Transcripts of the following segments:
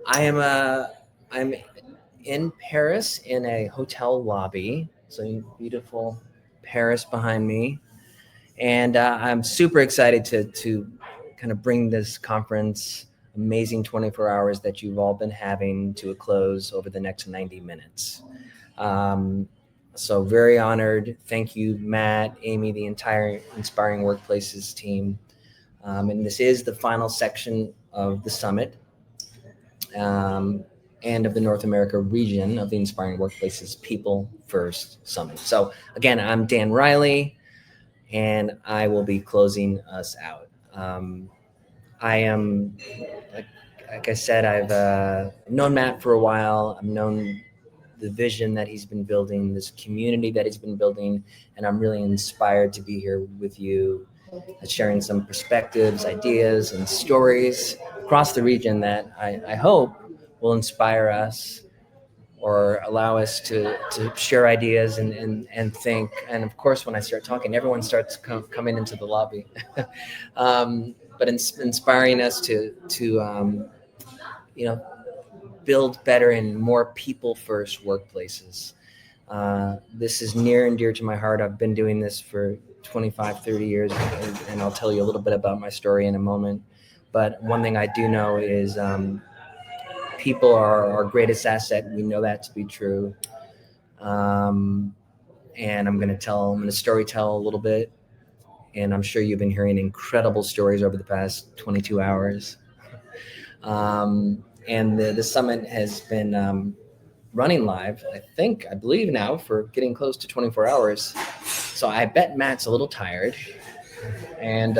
I'm in Paris in a hotel lobby. So beautiful Paris behind me, and I'm super excited to kind of bring this conference, amazing 24 hours that you've all been having, to a close over the next 90 minutes. Um, so very honored. Thank you, Matt, Amy, the entire Inspiring Workplaces team. And this is the final section of the summit, um, and of the North America region of the Inspiring Workplaces People First Summit. So again, I'm Dan Riley, and I will be closing us out. I am, like, like I said, I've known Matt for a while. I've known the vision that he's been building, this community that he's been building, and I'm really inspired to be here with you, sharing some perspectives, ideas, and stories across the region that I hope will inspire us or allow us to share ideas and think. And of course, when I start talking, everyone starts coming into the lobby. But inspiring us to you know, build better and more people first workplaces. This is near and dear to my heart. I've been doing this for 25, 30 years, and I'll tell you a little bit about my story in a moment. But one thing I do know is people are our greatest asset. We know that to be true. Um, and I'm going to story tell a little bit. And I'm sure you've been hearing incredible stories over the past 22 hours. And the summit has been running live, I believe now, for getting close to 24 hours. So I bet Matt's a little tired. And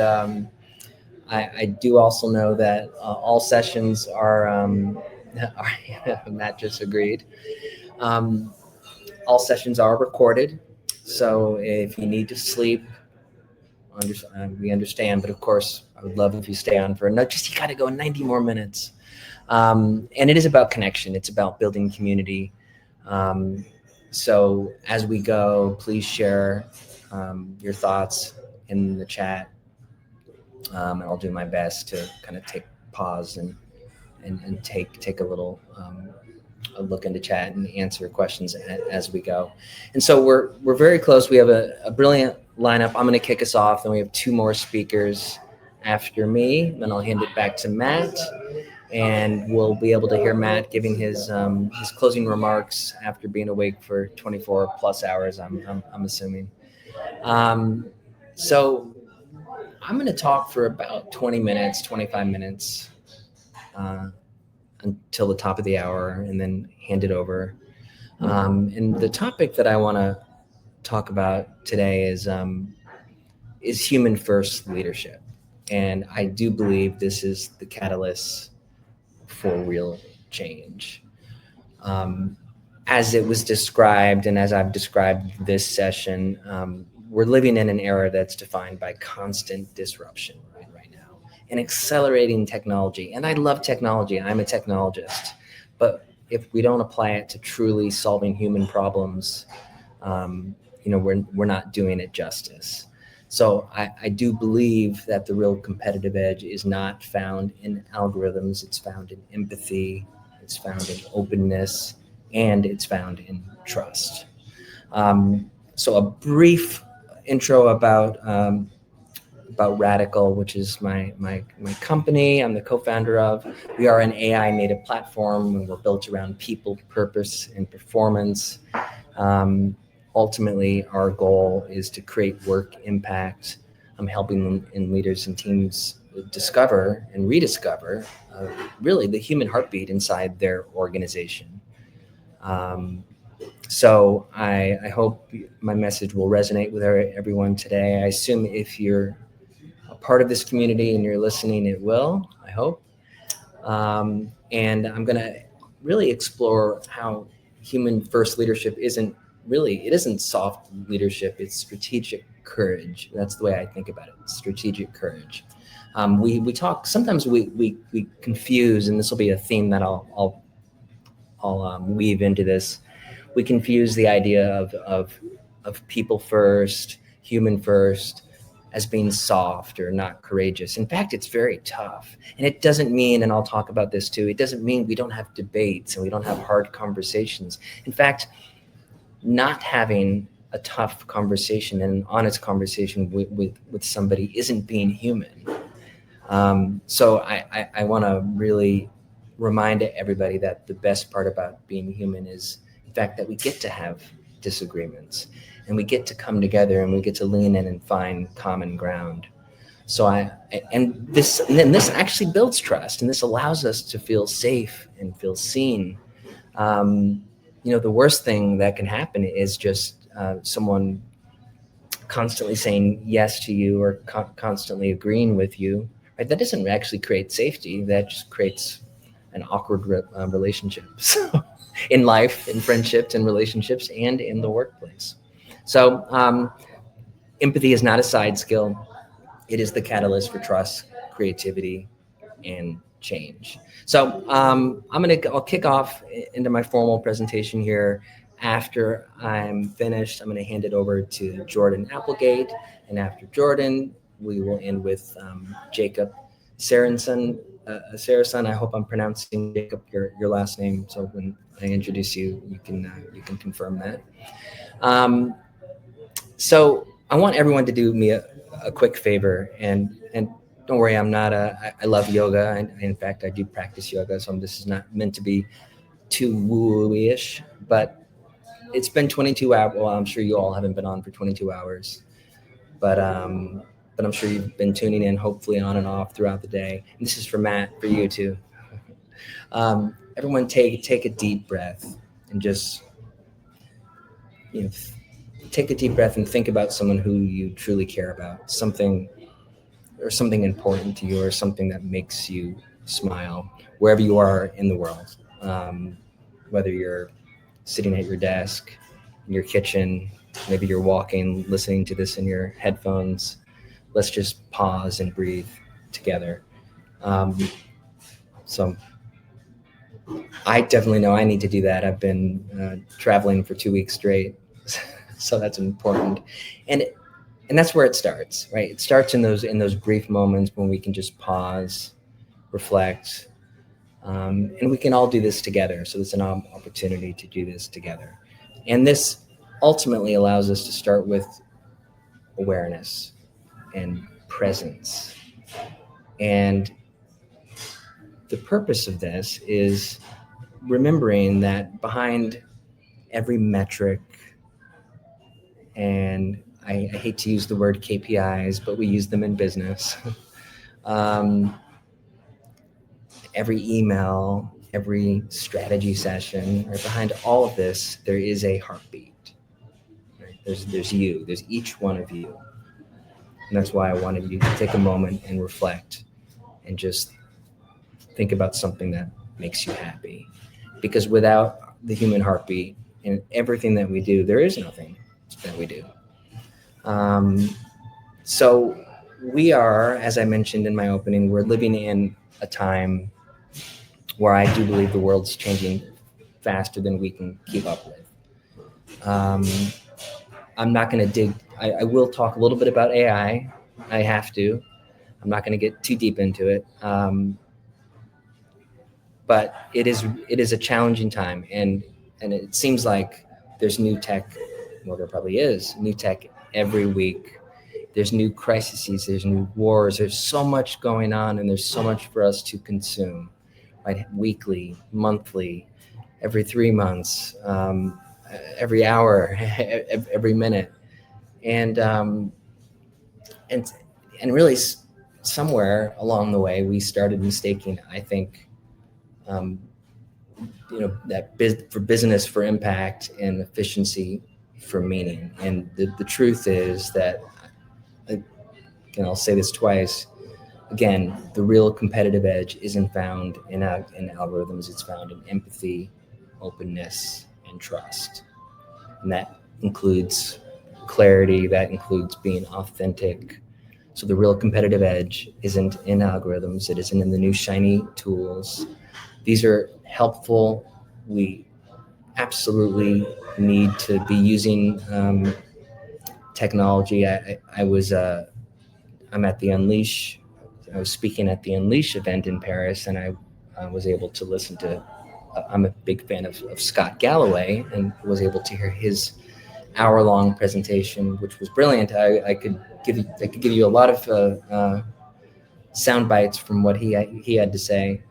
I do also know that all sessions are Matt just agreed. Um, all sessions are recorded. So if you need to sleep, we understand. But of course, I would love if you stay on for you got to go 90 more minutes. And it is about connection. It's about building community. Um, so as we go, please share your thoughts in the chat. And I'll do my best to kind of take pause and take a little a look into chat and answer questions as we go. And so we're very close. We have a brilliant lineup. I'm going to kick us off. Then we have two more speakers after me. Then I'll hand it back to Matt, and we'll be able to hear Matt giving his closing remarks after being awake for 24 plus hours. I'm assuming. Um, so I'm going to talk for about 20 minutes, 25 minutes. Until the top of the hour, and then hand it over. And the topic that I want to talk about today is human first leadership, and I do believe this is the catalyst for real change. As it was described, and as I've described this session, we're living in an era that's defined by constant disruption right now and accelerating technology. And I love technology. I'm a technologist. But if we don't apply it to truly solving human problems, we're not doing it justice. So I do believe that the real competitive edge is not found in algorithms. It's found in empathy. It's found in openness, and it's found in trust. So a brief intro about RADICL, which is my company I'm the co-founder of. We are an AI native platform, and we're built around people, purpose, and performance. Ultimately, our goal is to create work impact. I'm helping in leaders and teams discover and rediscover really the human heartbeat inside their organization. So I hope my message will resonate with everyone today. I assume if you're a part of this community and you're listening, it will, I hope. And I'm going to really explore how human first leadership isn't soft leadership. It's strategic courage. That's the way I think about it. Strategic courage. We talk, sometimes we confuse, and this will be a theme that I'll weave into this. We confuse the idea of people first, human first, as being soft or not courageous. In fact, it's very tough. And it doesn't mean, and I'll talk about this too, it doesn't mean we don't have debates and we don't have hard conversations. In fact, not having a tough conversation and an honest conversation with somebody isn't being human. So I want to really remind everybody that the best part about being human is the fact that we get to have disagreements and we get to come together and we get to lean in and find common ground. So this actually builds trust, and this allows us to feel safe and feel seen. The worst thing that can happen is just someone constantly saying yes to you or constantly agreeing with you. Right? That doesn't actually create safety. That just creates an awkward relationship. So, in life, in friendships, in relationships, and in the workplace. So empathy is not a side skill. It is the catalyst for trust, creativity, and change. So I'll kick off into my formal presentation here. After I'm finished, I'm going to hand it over to Jordan Applegate, and after Jordan, we will end with Jacob Sarason. Sarason, I hope I'm pronouncing Jacob your last name. So when I introduce you, you can confirm that. So I want everyone to do me a quick favor, and don't worry, I love yoga, and in fact I do practice yoga, so this is not meant to be too woo-ish, but it's been 22 hours. Well, I'm sure you all haven't been on for 22 hours, but I'm sure you've been tuning in, hopefully on and off throughout the day. And this is for Matt, for you too. Everyone take a deep breath and just take a deep breath and think about someone who you truly care about, something important to you, or something that makes you smile, wherever you are in the world. Whether you're sitting at your desk, in your kitchen, maybe you're walking, listening to this in your headphones. Let's just pause and breathe together. So I definitely know I need to do that. I've been traveling for 2 weeks straight, so that's important. And that's where it starts, right? It starts in those brief moments when we can just pause, reflect, and we can all do this together. So it's an opportunity to do this together. And this ultimately allows us to start with awareness and presence. And the purpose of this is remembering that behind every metric, and I hate to use the word KPIs, but we use them in business. Every email, every strategy session, right, behind all of this, there is a heartbeat. Right? There's you. There's each one of you. And that's why I wanted you to take a moment and reflect and just think about something that makes you happy. Because without the human heartbeat and everything that we do, there is nothing that we do. So we are, as I mentioned in my opening, we're living in a time where I do believe the world's changing faster than we can keep up with. I'm not going to dig. I will talk a little bit about AI. I have to. I'm not going to get too deep into it. But it is a challenging time, and it seems like there's new tech. Well, there probably is new tech every week. There's new crises. There's new wars. There's so much going on, and there's so much for us to consume. Right, weekly, monthly, every 3 months, every hour, every minute, and really somewhere along the way we started mistaking, I think, that for business for impact and efficiency for meaning. And the truth is that, and I'll say this twice. Again, the real competitive edge isn't found in algorithms. It's found in empathy, openness, and trust. And that includes clarity. That includes being authentic. So the real competitive edge isn't in algorithms. It isn't in the new shiny tools. These are helpful. We absolutely need to be using technology. I was I'm at the Unleash. I was speaking at the Unleash event in Paris, and I was able to listen to. I'm a big fan of Scott Galloway, and was able to hear his hour-long presentation, which was brilliant. I could give you a lot of sound bites from what he had to say.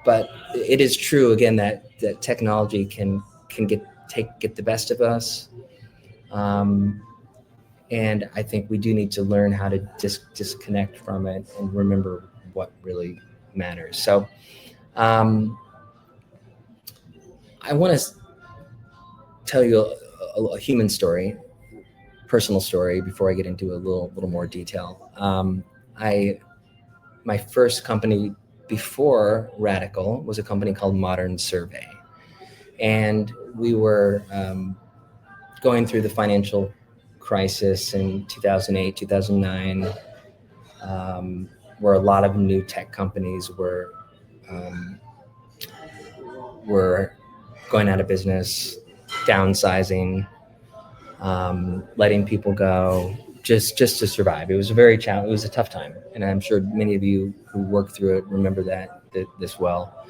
But it is true again that technology can get the best of us. And I think we do need to learn how to disconnect from it and remember what really matters. So I want to tell you a human story, personal story, before I get into a little more detail. My first company before RADICL was a company called Modern Survey, and we were going through the financial crisis in 2008, 2009, where a lot of new tech companies were going out of business, downsizing, letting people go, just to survive. It was it was a tough time, and I'm sure many of you who worked through it remember this well.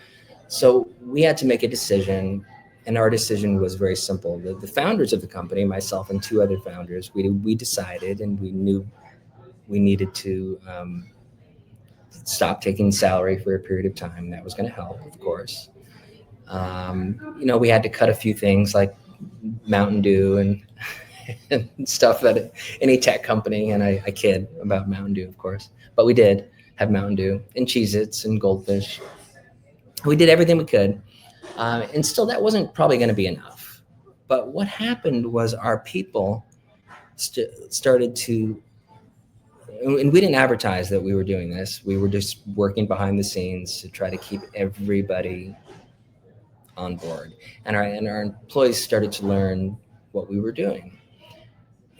So we had to make a decision, and our decision was very simple. The founders of the company, myself and two other founders, we decided, and we knew we needed to stop taking salary for a period of time. That was going to help, of course. We had to cut a few things like Mountain Dew and stuff at any tech company. And I kid about Mountain Dew, of course, but we did have Mountain Dew and Cheez-Its and Goldfish. We did everything we could. And still that wasn't probably going to be enough. But what happened was our people started to, and we didn't advertise that we were doing this. We were just working behind the scenes to try to keep everybody on board. And our employees started to learn what we were doing.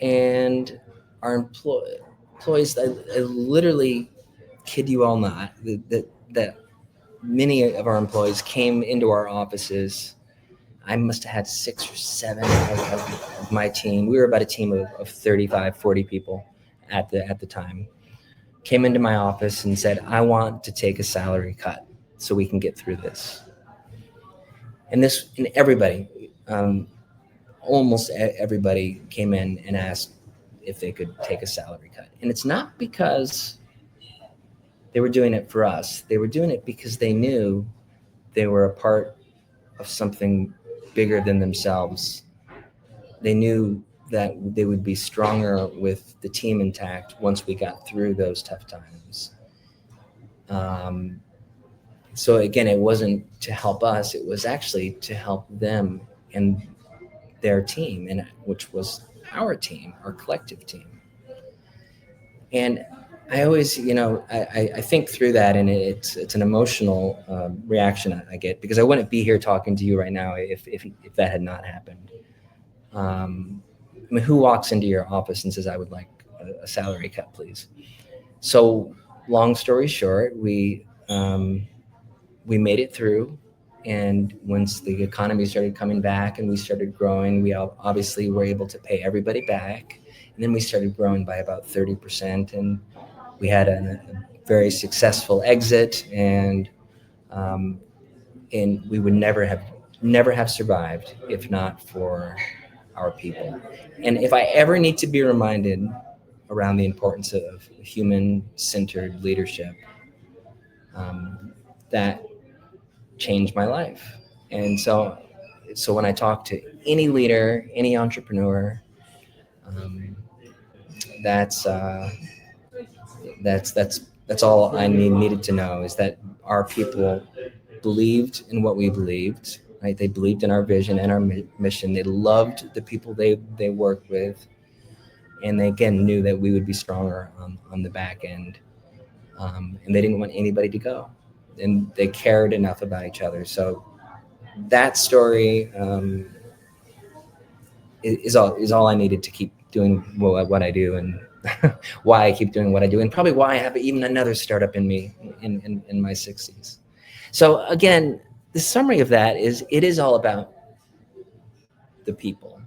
And our employees, I literally kid you all not, that many of our employees came into our offices. I must have had 6 or 7 of my team. We were about a team of 35, 40 people at the time. Came into my office and said, I want to take a salary cut so we can get through this. And everybody, almost everybody came in and asked if they could take a salary cut. And it's not because they were doing it for us. They were doing it because they knew they were a part of something bigger than themselves. They knew that they would be stronger with the team intact once we got through those tough times. So again, it wasn't to help us, it was actually to help them and their team, and which was our team, our collective team. And I always, I think through that, and it's an emotional reaction I get, because I wouldn't be here talking to you right now if that had not happened. I mean, who walks into your office and says, I would like a salary cut, please? So long story short, we made it through. And once the economy started coming back and we started growing, we obviously were able to pay everybody back. And then we started growing by about 30%. And we had a very successful exit, and we would never have survived if not for our people. And if I ever need to be reminded around the importance of human-centered leadership, that changed my life. And so when I talk to any leader, any entrepreneur, that's all I needed to know, is that our people believed in what we believed, right? They believed in our vision and our mission. They loved the people they worked with, and they again knew that we would be stronger on the back end. And they didn't want anybody to go, and they cared enough about each other. So that story is all I needed to keep doing what I do, and why I keep doing what I do, and probably why I have even another startup in me in my 60s. So again, the summary of that is, it is all about the people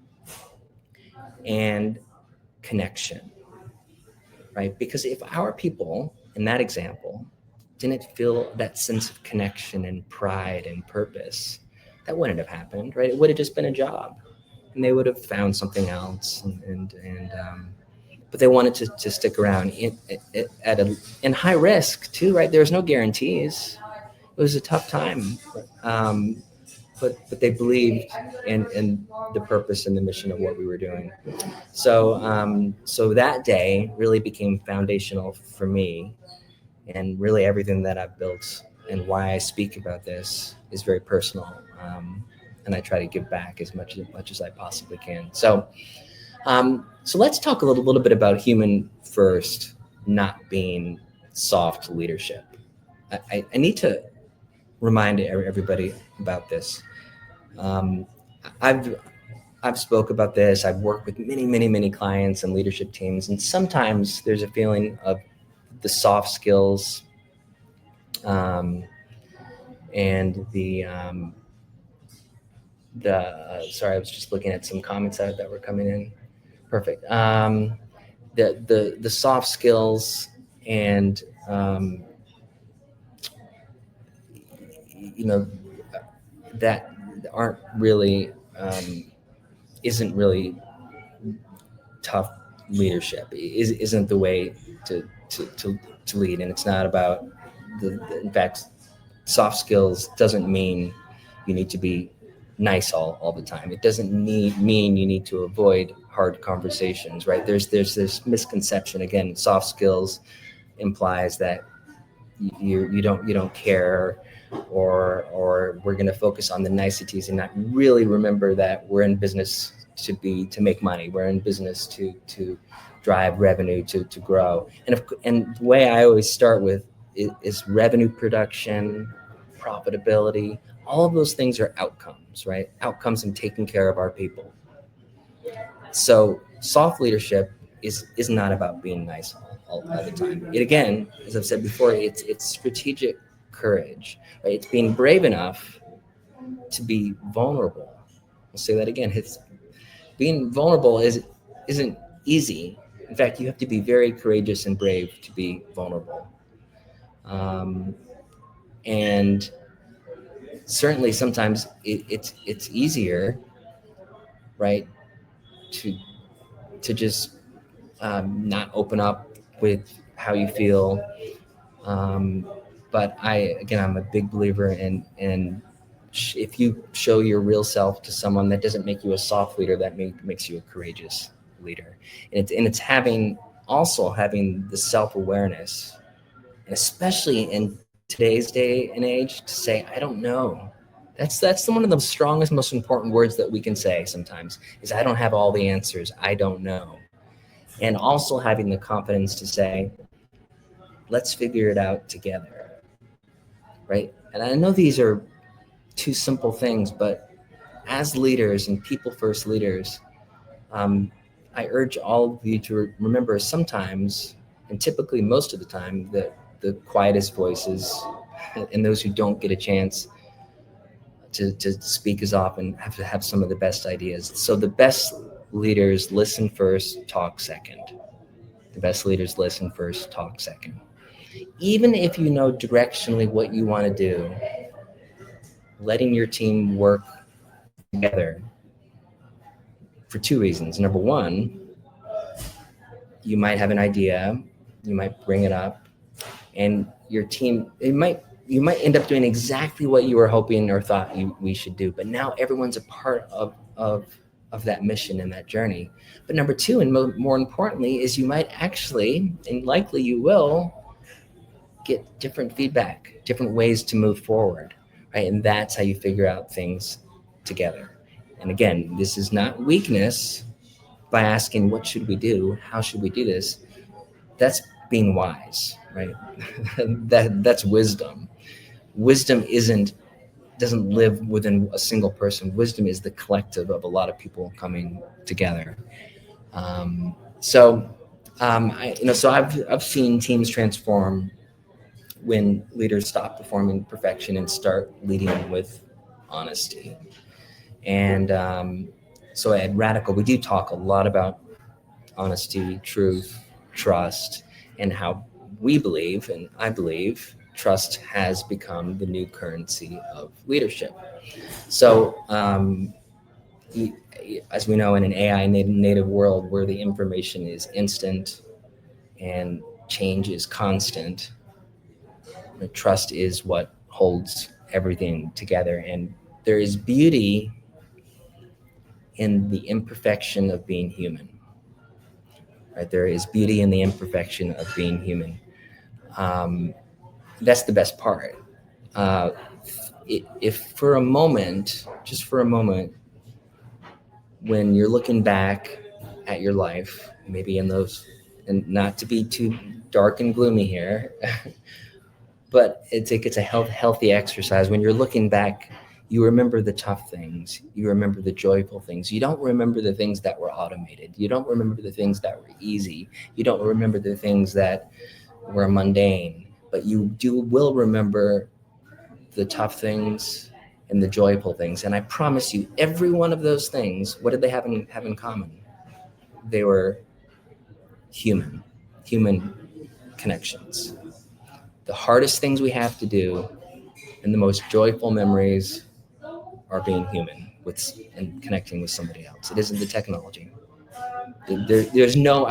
and connection. right? Because if our people in that example didn't feel that sense of connection and pride and purpose, that wouldn't have happened, right? It would have just been a job, and they would have found something else. But they wanted to stick around in high risk too, right? There's no guarantees. It was a tough time, um, but they believed in the purpose and the mission of what we were doing. So that day really became foundational for me, and really everything that I've built and why I speak about this is very personal. And I try to give back as much as I possibly can. So let's talk a little bit about human first not being soft leadership. I need to remind everybody about this. Um, I've spoke about this. I've worked with many clients and leadership teams, and sometimes there's a feeling of the soft skills and sorry, I was just looking at some comments that were coming in. Perfect. The soft skills and you know that aren't really isn't really tough leadership. Isn't the way to lead, and it's not about in fact, soft skills doesn't mean you need to be nice all the time. It doesn't mean you need to avoid hard conversations, right? There's this misconception. Again, soft skills implies that you don't care, or we're going to focus on the niceties and not really remember that we're in business to make money. We're in business to drive revenue, to grow. And the way I always start with is revenue production, profitability. All of those things are outcomes, right? Outcomes in taking care of our people. So soft leadership is not about being nice all the time. It, again, as I've said before, it's strategic courage, right? It's being brave enough to be vulnerable. I'll say that again. It's being vulnerable isn't easy. In fact, you have to be very courageous and brave to be vulnerable. And certainly sometimes it's easier, right, to just not open up with how you feel. But I'm a big believer in if you show your real self to someone, that doesn't make you a soft leader. That makes you a courageous leader. And it's having the self-awareness, and especially in today's day and age, to say, I don't know. That's one of the strongest, most important words that we can say sometimes, is I don't have all the answers. I don't know. And also having the confidence to say, let's figure it out together, right? And I know these are two simple things, but as leaders and people first leaders, I urge all of you to remember sometimes, and typically most of the time, that the quietest voices and those who don't get a chance to speak as often have to have some of the best ideas. So the best leaders listen first, talk second. The best leaders listen first, talk second. Even if you know directionally what you want to do, letting your team work together for two reasons. Number one, you might have an idea, you might bring it up, and your team, you might end up doing exactly what you were hoping or thought we should do, but now everyone's a part of that mission and that journey. But number two, and more importantly, is you might actually, and likely you will, get different feedback, different ways to move forward, right? And that's how you figure out things together. And again, this is not weakness by asking, what should we do? How should we do this? That's being wise, right? That's wisdom. Wisdom doesn't live within a single person. Wisdom is the collective of a lot of people coming together. So I've seen teams transform when leaders stop performing perfection and start leading with honesty. And so at RADICL, we do talk a lot about honesty, truth, trust. and how we believe, and I believe, trust has become the new currency of leadership. So, as we know, in an AI native world where the information is instant and change is constant, trust is what holds everything together. And there is beauty in the imperfection of being human. Right? There is beauty in the imperfection of being human. That's the best part. Uh, if for a moment, just for a moment, when you're looking back at your life, maybe in those, and not to be too dark and gloomy here, but it's a healthy exercise. When you're looking back, you remember the tough things. You remember the joyful things. You don't remember the things that were automated. You don't remember the things that were easy. You don't remember the things that were mundane. But will remember the tough things and the joyful things. And I promise you, every one of those things, what did they have in common? They were human connections. The hardest things we have to do and the most joyful memories are being human and connecting with somebody else. It isn't the technology. There's no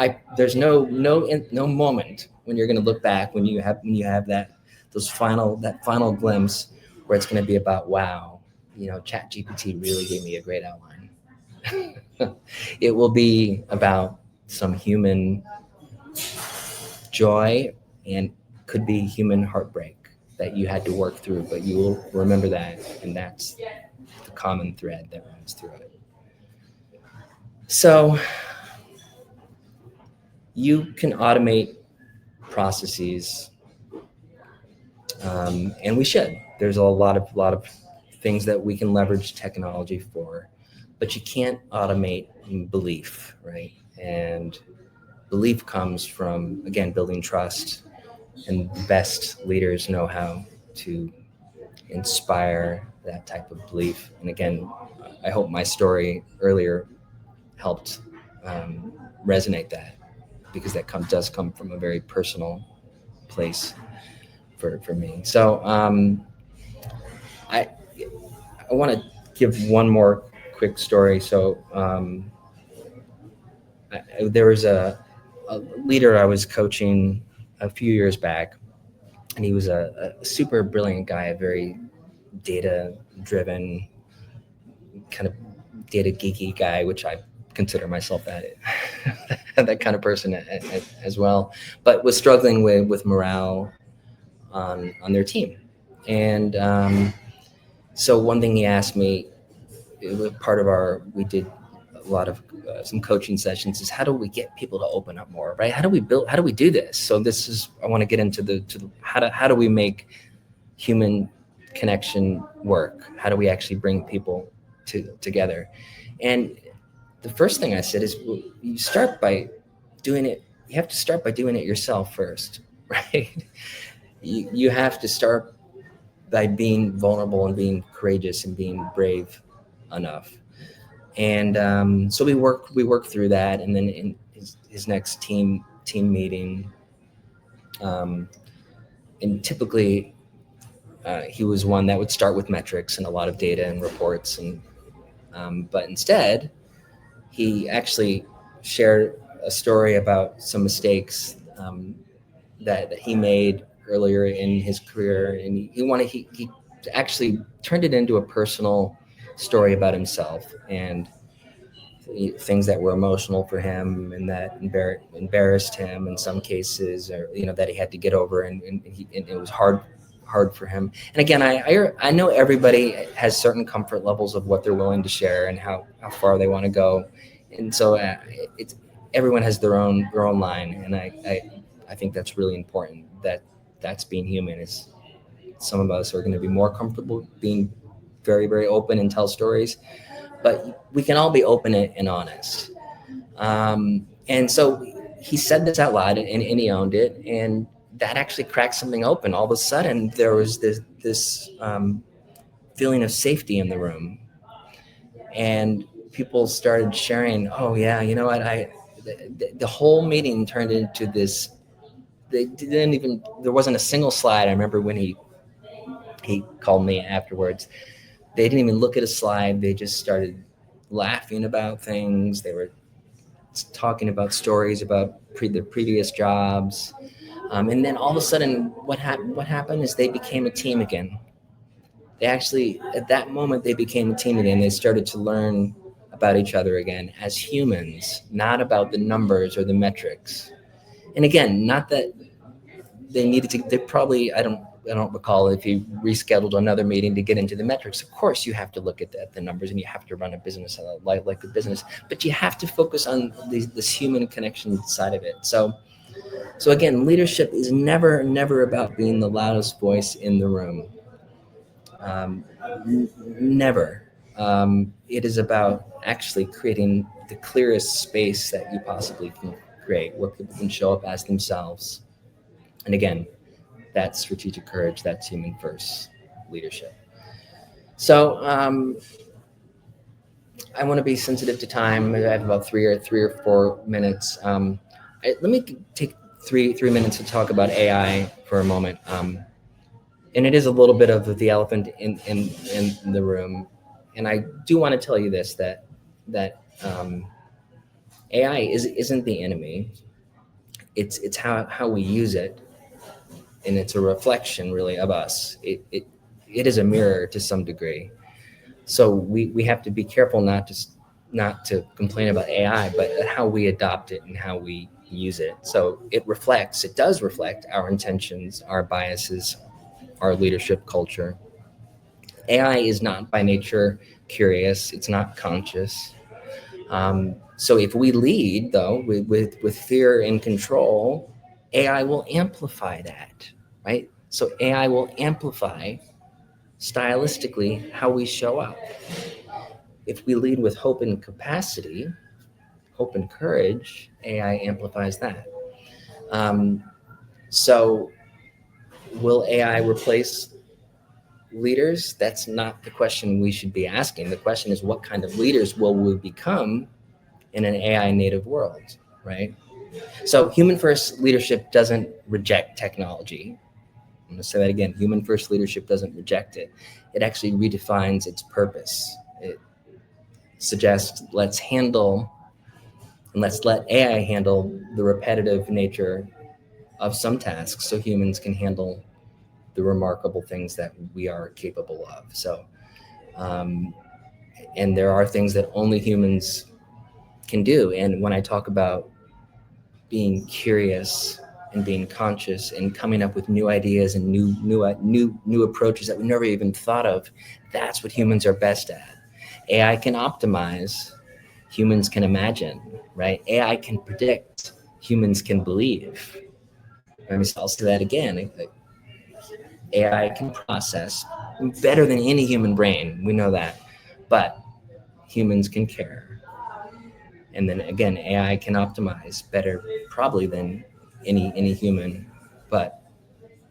moment when you're going to look back when you have that final glimpse where it's going to be about, wow, Chat GPT really gave me a great outline. It will be about some human joy and could be human heartbreak that you had to work through, but you will remember that, and that's the common thread that runs through it. So you can automate processes, and we should. There's a lot of things that we can leverage technology for, but you can't automate belief, right? And belief comes from, again, building trust, and the best leaders know how to inspire that type of belief. And again, I hope my story earlier helped resonate that, because that does come from a very personal place for me. So I want to give one more quick story. So there was a leader I was coaching a few years back, and he was a super brilliant guy, a very data driven, kind of data geeky guy, which I consider myself that kind of person as well, but was struggling with morale on their team. And so one thing he asked me, it was part of we did a lot of some coaching sessions, is how do we get people to open up more, right? How do we do this? So I want to get into how do we make human connection work? How do we actually bring people together? And the first thing I said is, well, you start by doing it. You have to start by doing it yourself first, right? You have to start by being vulnerable and being courageous and being brave enough. And so we work through that. And then in his next team meeting, and typically he was one that would start with metrics and a lot of data and reports, but instead he actually shared a story about some mistakes that he made earlier in his career, and he actually turned it into a personal story about himself and things that were emotional for him and that embarrassed him in some cases, or that he had to get over, and it was hard for him. And again, I know everybody has certain comfort levels of what they're willing to share and how far they want to go, and so everyone has their own line, and I think that's really important. That's being human. Is some of us are going to be more comfortable being very, very open and tell stories, but we can all be open and honest. And so he said this out loud, and he owned it, and that actually cracked something open. All of a sudden, there was this feeling of safety in the room, and people started sharing. Oh yeah, you know what? The whole meeting turned into this they didn't even, there wasn't a single slide. I remember when he called me afterwards, they didn't even look at a slide. They just started laughing about things. They were talking about stories about their previous jobs. And then all of a sudden, what happened is they became a team again. They actually, at that moment, they became a team again. They started to learn about each other again as humans, not about the numbers or the metrics. And again, not that they needed to, they probably, I don't recall if he rescheduled another meeting to get into the metrics. Of course, you have to look at the numbers, and you have to run a business like a business, but you have to focus on this human connection side of it. So again, leadership is never about being the loudest voice in the room. Never. It is about actually creating the clearest space that you possibly can create, where people can show up as themselves. And again, that's strategic courage. That's human first leadership. So I want to be sensitive to time. I have about three or 4 minutes. Let me take three minutes to talk about AI for a moment. And it is a little bit of the elephant in the room. And I do want to tell you this, that AI isn't the enemy. It's how we use it, and it's a reflection really of us. It is a mirror to some degree. So we have to be careful not to complain about AI, but how we adopt it and how we use it. So it does reflect our intentions, our biases, our leadership culture. AI is not by nature curious. It's not conscious. So if we lead, though, with fear and control, AI will amplify that, right? So AI will amplify stylistically how we show up. If we lead with hope and capacity, hope and courage, AI amplifies that. So will AI replace leaders? That's not the question we should be asking. The question is, what kind of leaders will we become in an AI native world, right? So human first leadership doesn't reject technology. I'm going to say that again. Human first leadership doesn't reject it. It actually redefines its purpose. It suggests let's let AI handle the repetitive nature of some tasks so humans can handle the remarkable things that we are capable of. So, and there are things that only humans can do. And when I talk about being curious and being conscious and coming up with new ideas and new approaches that we never even thought of, that's what humans are best at. AI can optimize, humans can imagine, right? AI can predict, humans can believe. I'll say that again. AI can process better than any human brain. We know that. But humans can care. And then again, AI can optimize better probably than any human, but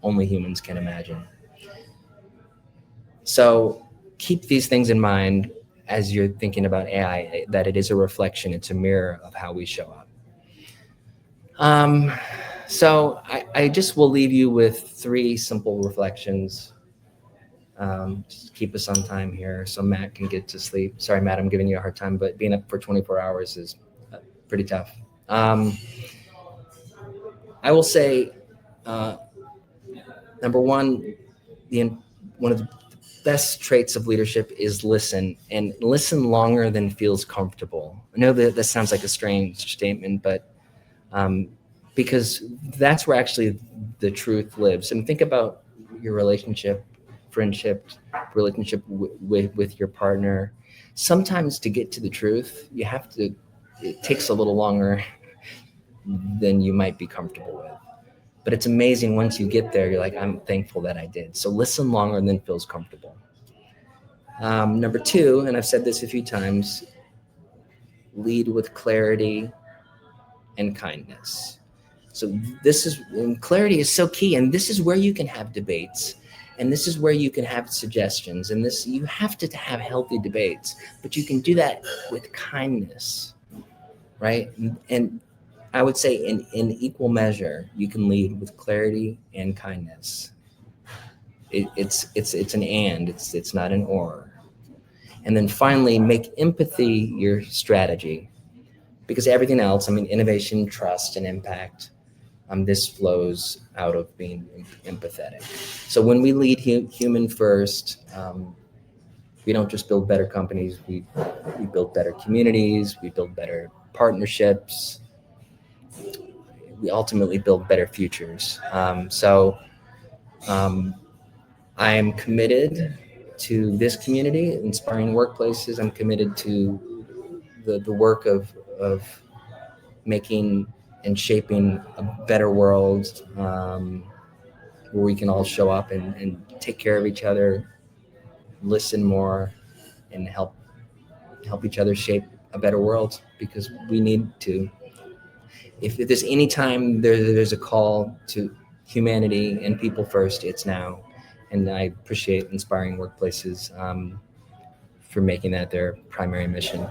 only humans can imagine. So keep these things in mind as you're thinking about AI, that it is a reflection, it's a mirror of how we show up. So I just will leave you with 3 simple reflections. Just keep us on time here so Matt can get to sleep. Sorry, Matt, I'm giving you a hard time, but being up for 24 hours is pretty tough. I will say, number one, one of the best traits of leadership is listen, and listen longer than feels comfortable. I know that sounds like a strange statement, but because that's where actually the truth lives. And think about your relationship, friendship, relationship with your partner. Sometimes to get to the truth, it takes a little longer than you might be comfortable with. But it's amazing once you get there, you're like, I'm thankful that I did. So listen longer than feels comfortable. Number 2, and I've said this a few times, lead with clarity and kindness. So clarity is so key, and this is where you can have debates, and this is where you can have suggestions, and you have to have healthy debates, but you can do that with kindness, right? And I would say in equal measure, you can lead with clarity and kindness. It's an and, it's not an or. And then finally, make empathy your strategy, because everything else, I mean, innovation, trust, and impact, this flows out of being empathetic. So when we lead human first, we don't just build better companies, we build better communities, we build better partnerships, we ultimately build better futures. Um, I am committed to this community, inspiring workplaces. I'm committed to the work of making and shaping a better world, where we can all show up and take care of each other, listen more, and help each other shape a better world, because we need to. If there's any time there's a call to humanity and people first, it's now. And I appreciate inspiring workplaces, for making that their primary mission.